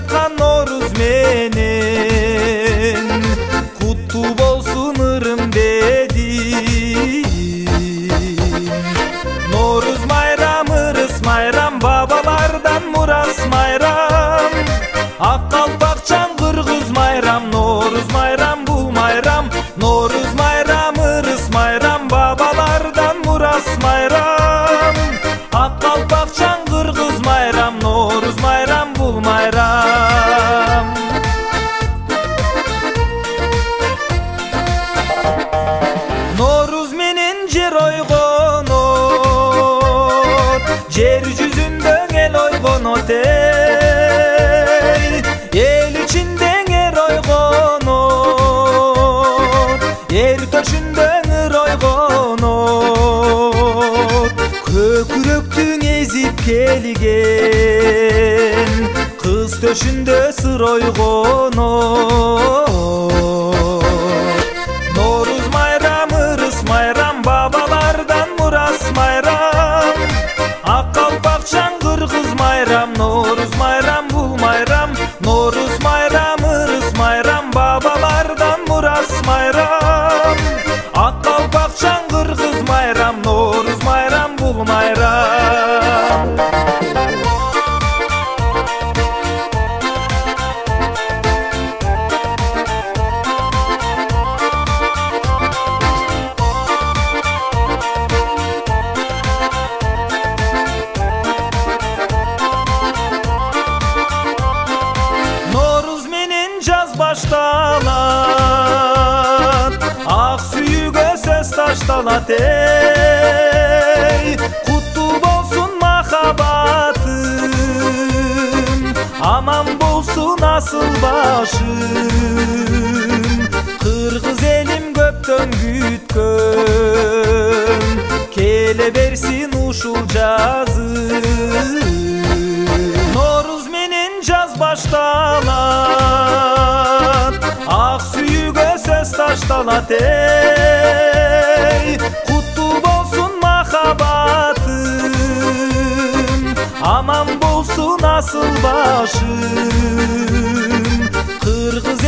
жатқан Noruz менен, куттуу болсун ырым дедим. Noruz майрам, ырыс майрам, бабалардан мурас майрам. Ак калпакчан кыргыз майрам, Noruz майрам, бул майрам. Noruz майрам, ырыс майрам, бабалардан мурас майрам. Ак калпакчан кыргыз майрам, Noruz майрам, бул майрам. Noruz менен жер ойгонот, жер жүзүндө эл ойгонот, эл ичинде эр ойгонот, эр төшүндө ыр ойгонот. Көкүрөктүң эзип келген, кыз төшүндө сыр ойгонот. Noruz майрам, ырыс майрам, бабалардан мурас майрам. Ак калпакчан кыргыз майрам, Noruz майрам, бул майрам. Noruz майрам, ырыс майрам, бабалардан мурас майрам. Ак калпакчан кыргыз майрам, Noruz майрам, бул майрам. Noruz менен жаз башталат, ак сүйүүгө сөз ташталат, куттуу болсун махаббатым, аман болсун асыл башым. Кыргыз элим көптөн күткөн, келе берсин ушул жазым. Noruz менен жаз башталат, ак сүйүүгө сөз ташталат, куттуу болсун махаббатым, аман болсун асыл башым. Кыргыз